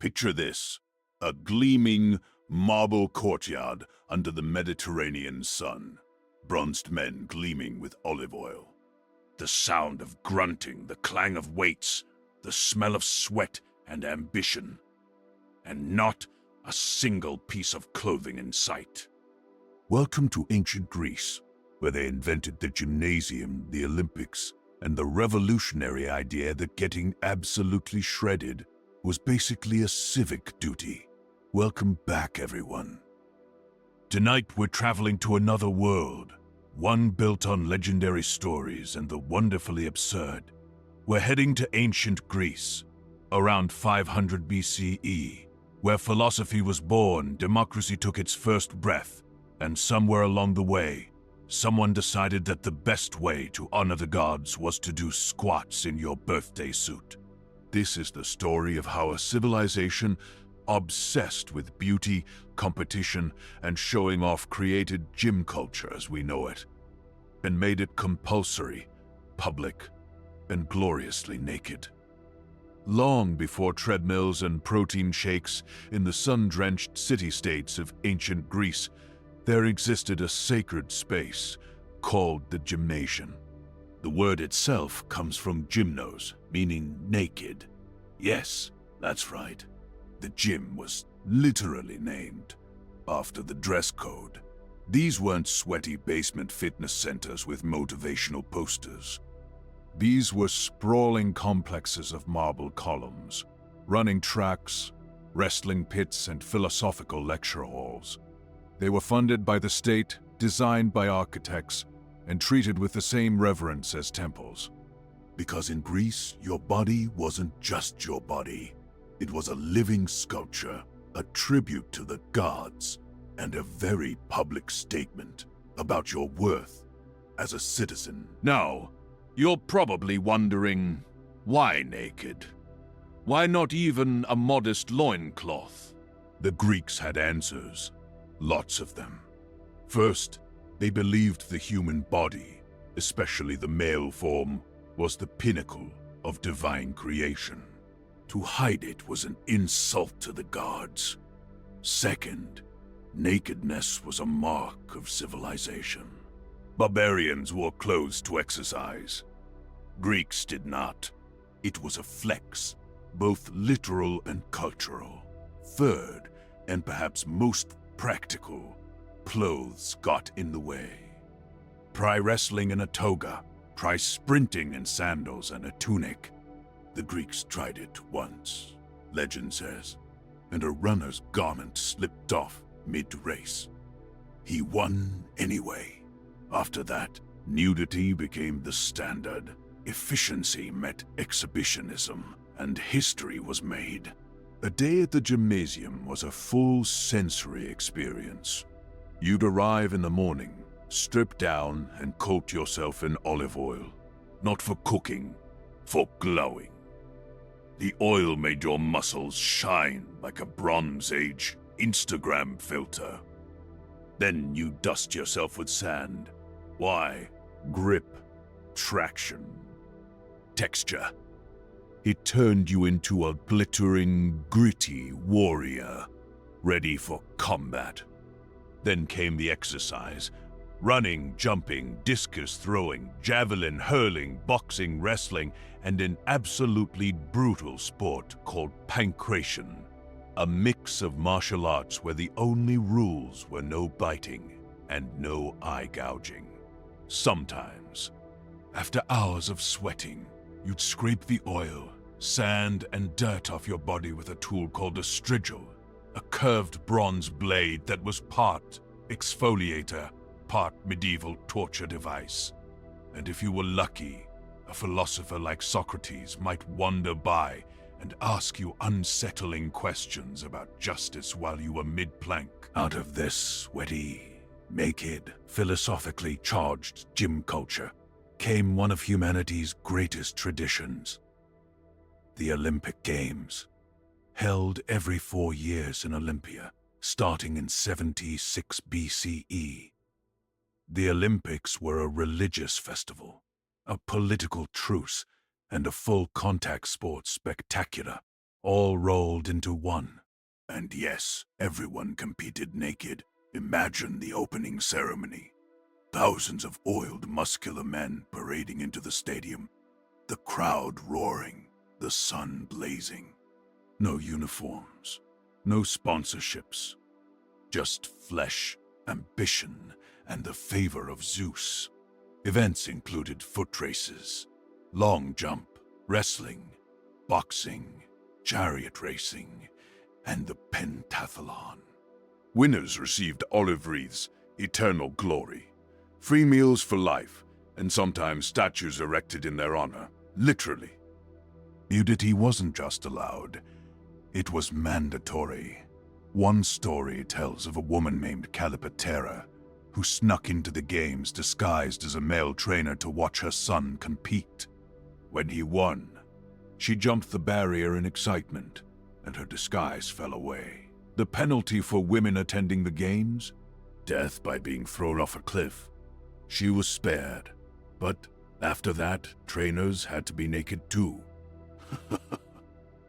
Picture this, a gleaming marble courtyard under the Mediterranean sun, bronzed men gleaming with olive oil. The sound of grunting, the clang of weights, the smell of sweat and ambition, and not a single piece of clothing in sight. Welcome to ancient Greece, where they invented the gymnasium, the Olympics, and the revolutionary idea that getting absolutely shredded was basically a civic duty. Welcome back, everyone. Tonight we're traveling to another world, one built on legendary stories and the wonderfully absurd. We're heading to ancient Greece, around 500 BCE, where philosophy was born, democracy took its first breath, and somewhere along the way, someone decided that the best way to honor the gods was to do squats in your birthday suit. This is the story of how a civilization obsessed with beauty, competition, and showing off created gym culture as we know it, and made it compulsory, public, and gloriously naked. Long before treadmills and protein shakes in the sun-drenched city-states of ancient Greece, there existed a sacred space called the gymnasium. The word itself comes from gymnos, meaning naked. Yes, that's right. The gym was literally named after the dress code. These weren't sweaty basement fitness centers with motivational posters. These were sprawling complexes of marble columns, running tracks, wrestling pits, and philosophical lecture halls. They were funded by the state, designed by architects, and treated with the same reverence as temples. Because in Greece, your body wasn't just your body. It was a living sculpture, a tribute to the gods, and a very public statement about your worth as a citizen. Now, you're probably wondering, why naked? Why not even a modest loincloth? The Greeks had answers, lots of them. First, they believed the human body, especially the male form, was the pinnacle of divine creation. To hide it was an insult to the gods. Second, nakedness was a mark of civilization. Barbarians wore clothes to exercise. Greeks did not. It was a flex, both literal and cultural. Third, and perhaps most practical, clothes got in the way. Try wrestling in a toga, try sprinting in sandals and a tunic. The Greeks tried it once, legend says, and a runner's garment slipped off mid-race. He won anyway. After that, nudity became the standard. Efficiency met exhibitionism, and history was made. A day at the gymnasium was a full sensory experience. You'd arrive in the morning, strip down, and coat yourself in olive oil. Not for cooking, for glowing. The oil made your muscles shine like a Bronze Age Instagram filter. Then you dust yourself with sand. Why? Grip, traction, texture. It turned you into a glittering, gritty warrior, ready for combat. Then came the exercise. Running, jumping, discus throwing, javelin hurling, boxing, wrestling, and an absolutely brutal sport called pankration. A mix of martial arts where the only rules were no biting and no eye gouging. Sometimes, after hours of sweating, you'd scrape the oil, sand, and dirt off your body with a tool called a strigil, a curved bronze blade that was part exfoliator, part medieval torture device. And if you were lucky, a philosopher like Socrates might wander by and ask you unsettling questions about justice while you were mid-plank. Out of this sweaty, naked, philosophically charged gym culture came one of humanity's greatest traditions. The Olympic Games, held every 4 years in Olympia, starting in 76 BCE. The Olympics were a religious festival, a political truce, and a full contact sports spectacular. all rolled into one. And yes, everyone competed naked. Imagine the opening ceremony. Thousands of oiled, muscular men parading into the stadium. The crowd roaring, the sun blazing. No uniforms, no sponsorships. Just flesh, ambition, and the favor of Zeus. Events included foot races, long jump, wrestling, boxing, chariot racing, and the pentathlon. Winners received olive wreaths, eternal glory, free meals for life, and sometimes statues erected in their honor, literally. Nudity wasn't just allowed, it was mandatory. One story tells of a woman named Calipatera who snuck into the games disguised as a male trainer to watch her son compete. When he won, she jumped the barrier in excitement, and her disguise fell away. The penalty for women attending the games? Death by being thrown off a cliff. She was spared, but after that, trainers had to be naked too.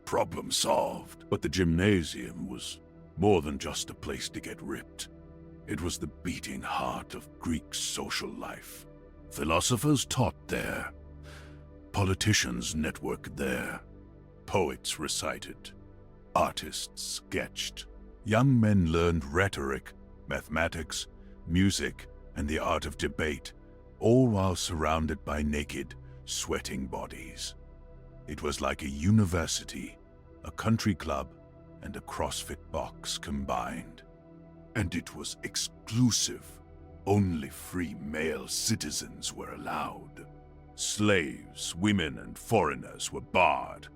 Problem solved. But the gymnasium was more than just a place to get ripped. It was the beating heart of Greek social life. Philosophers taught there. Politicians networked there. Poets recited. Artists sketched. Young men learned rhetoric, mathematics, music, and the art of debate, all while surrounded by naked, sweating bodies. It was like a university, a country club, and a CrossFit box combined. And it was exclusive. Only free male citizens were allowed. Slaves, women, and foreigners were barred.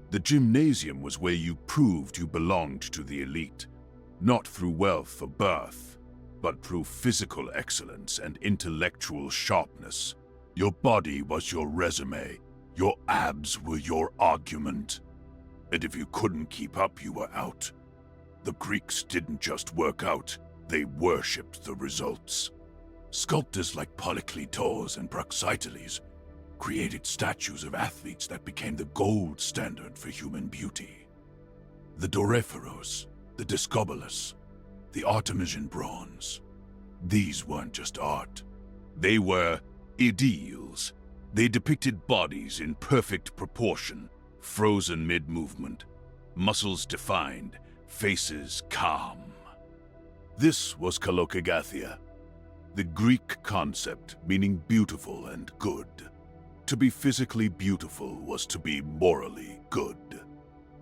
The gymnasium was where you proved you belonged to the elite, not through wealth or birth, but through physical excellence and intellectual sharpness. Your body was your resume. Your abs were your argument. And if you couldn't keep up, you were out. The Greeks didn't just work out, they worshipped the results. Sculptors like Polykleitos and Praxiteles created statues of athletes that became the gold standard for human beauty. The Doryphoros, the Discobolus, the Artemision bronze. These weren't just art. They were ideals. They depicted bodies in perfect proportion, frozen mid-movement, muscles defined, faces calm. This was Kalokagathia, the Greek concept meaning beautiful and good. To be physically beautiful was to be morally good.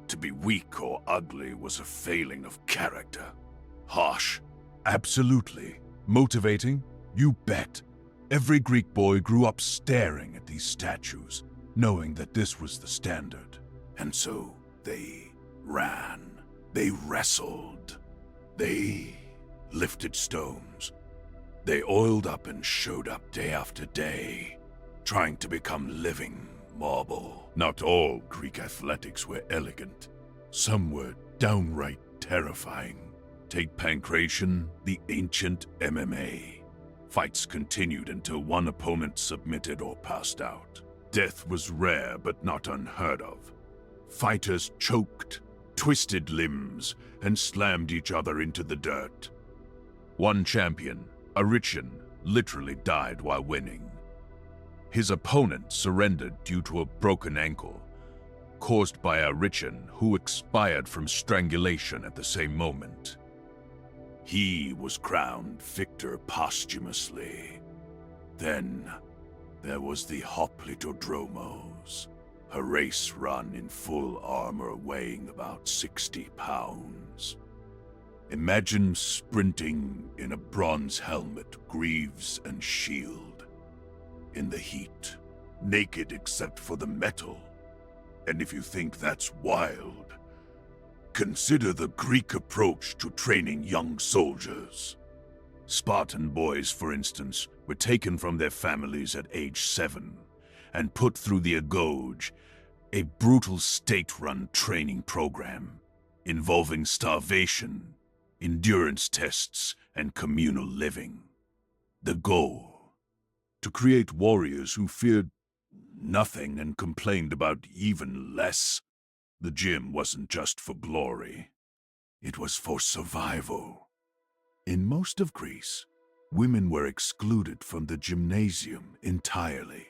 To be weak or ugly was a failing of character. Harsh? Absolutely. Motivating? You bet. Every Greek boy grew up staring at these statues, knowing that this was the standard. And so they ran. They wrestled. They lifted stones. They oiled up and showed up day after day, trying to become living marble. Not all Greek athletics were elegant. Some were downright terrifying. Take Pancration, the ancient MMA. Fights continued until one opponent submitted or passed out. Death was rare but not unheard of. Fighters choked, twisted limbs, and slammed each other into the dirt. One champion, Arichan, literally died while winning. His opponent surrendered due to a broken ankle, caused by Arichan, who expired from strangulation at the same moment. He was crowned victor posthumously. Then there was the Hoplitodromos, a race run in full armor weighing about 60 pounds. Imagine sprinting in a bronze helmet, greaves, and shield. In the heat, naked except for the metal. And if you think that's wild, consider the Greek approach to training young soldiers. Spartan boys, for instance, were taken from their families at age 7 and put through the Agoge, a brutal state-run training program involving starvation, endurance tests, and communal living. The goal: to create warriors who feared nothing and complained about even less. The gym wasn't just for glory. It was for survival. In most of Greece, women were excluded from the gymnasium entirely.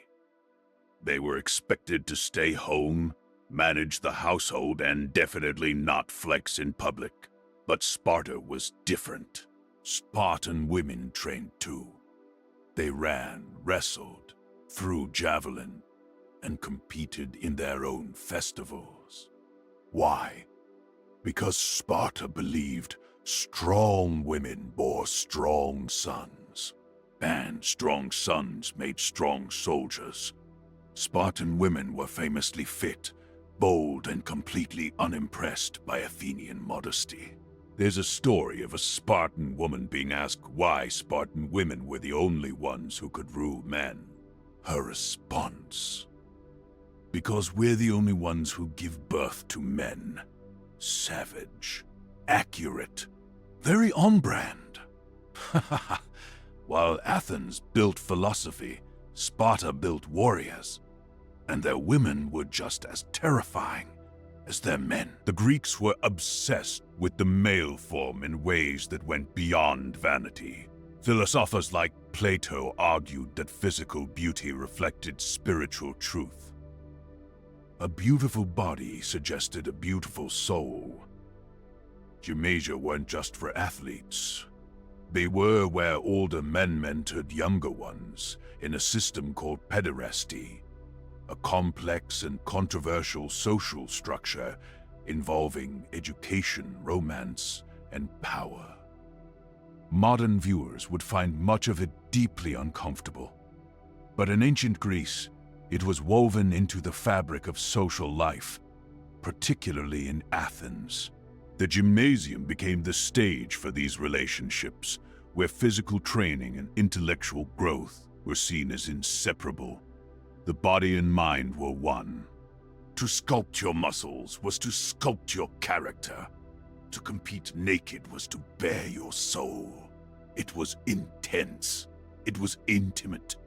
They were expected to stay home, manage the household, and definitely not flex in public. But Sparta was different. Spartan women trained too. They ran, wrestled, threw javelin, and competed in their own festivals. Why? Because Sparta believed strong women bore strong sons, and strong sons made strong soldiers. Spartan women were famously fit, bold, and completely unimpressed by Athenian modesty. There's a story of a Spartan woman being asked why Spartan women were the only ones who could rule men. Her response: because we're the only ones who give birth to men. Savage, accurate, very on-brand. While Athens built philosophy, Sparta built warriors, and their women were just as terrifying as their men. The Greeks were obsessed with the male form in ways that went beyond vanity. Philosophers like Plato argued that physical beauty reflected spiritual truth. A beautiful body suggested a beautiful soul. Gymnasia weren't just for athletes. They were where older men mentored younger ones in a system called pederasty, a complex and controversial social structure involving education, romance, and power. Modern viewers would find much of it deeply uncomfortable, but in ancient Greece, it was woven into the fabric of social life, particularly in Athens. The gymnasium became the stage for these relationships, where physical training and intellectual growth were seen as inseparable. The body and mind were one. To sculpt your muscles was to sculpt your character. To compete naked was to bare your soul. It was intense. It was intimate.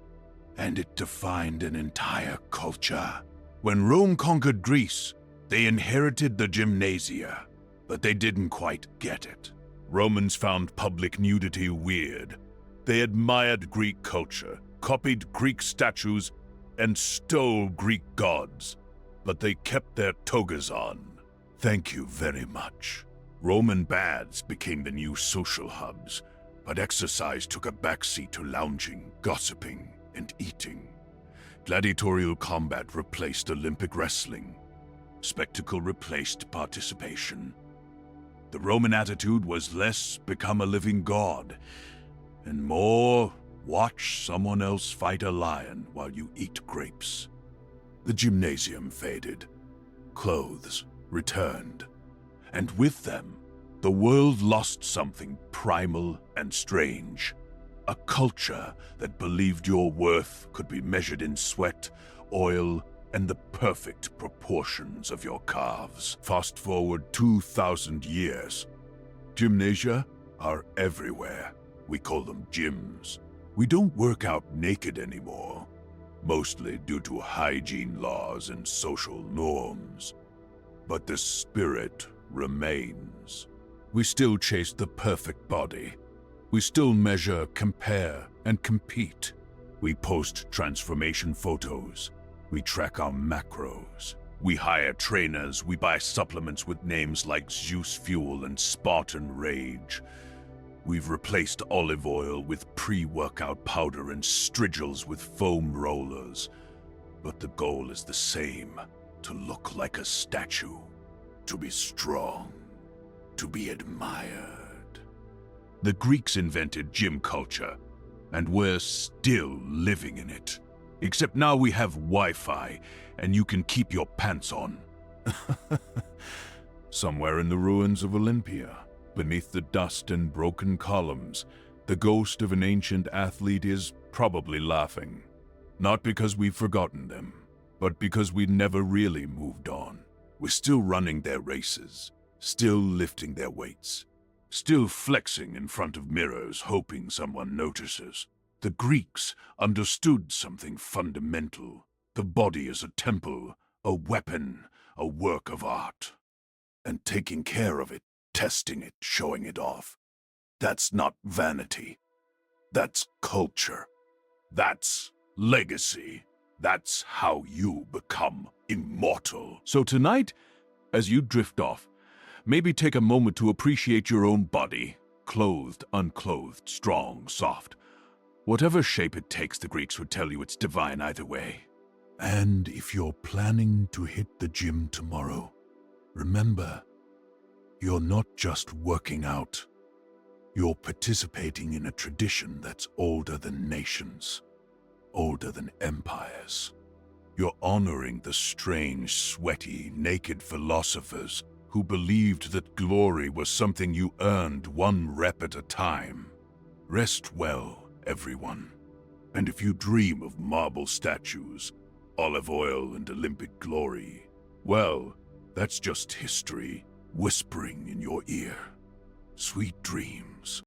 And it defined an entire culture. When Rome conquered Greece, they inherited the gymnasia, but they didn't quite get it. Romans found public nudity weird. They admired Greek culture, copied Greek statues, and stole Greek gods, but they kept their togas on. Thank you very much. Roman baths became the new social hubs, but exercise took a backseat to lounging, gossiping, and eating. Gladiatorial combat replaced Olympic wrestling. Spectacle replaced participation. The Roman attitude was less become a living god, and more watch someone else fight a lion while you eat grapes. The gymnasium faded. Clothes returned. And with them, the world lost something primal and strange. A culture that believed your worth could be measured in sweat, oil, and the perfect proportions of your calves. Fast forward 2,000 years. Gymnasia are everywhere. We call them gyms. We don't work out naked anymore, mostly due to hygiene laws and social norms. But the spirit remains. We still chase the perfect body. We still measure, compare, and compete. We post transformation photos. We track our macros. We hire trainers. We buy supplements with names like Zeus Fuel and Spartan Rage. We've replaced olive oil with pre-workout powder and strigils with foam rollers. But the goal is the same: to look like a statue, to be strong, to be admired. The Greeks invented gym culture, and we're still living in it. Except now we have Wi-Fi, and you can keep your pants on. Somewhere in the ruins of Olympia, beneath the dust and broken columns, the ghost of an ancient athlete is probably laughing. Not because we've forgotten them, but because we never really moved on. We're still running their races, still lifting their weights, still flexing in front of mirrors, hoping someone notices. The Greeks understood something fundamental. The body is a temple, a weapon, a work of art. And taking care of it, testing it, showing it off. That's not vanity. That's culture. That's legacy. That's how you become immortal. So tonight, as you drift off, maybe take a moment to appreciate your own body. Clothed, unclothed, strong, soft. Whatever shape it takes, the Greeks would tell you it's divine either way. And if you're planning to hit the gym tomorrow, remember, you're not just working out. You're participating in a tradition that's older than nations, older than empires. You're honoring the strange, sweaty, naked philosophers who believed that glory was something you earned one rep at a time. Rest well, everyone. And if you dream of marble statues, olive oil and Olympic glory, well, that's just history whispering in your ear. Sweet dreams.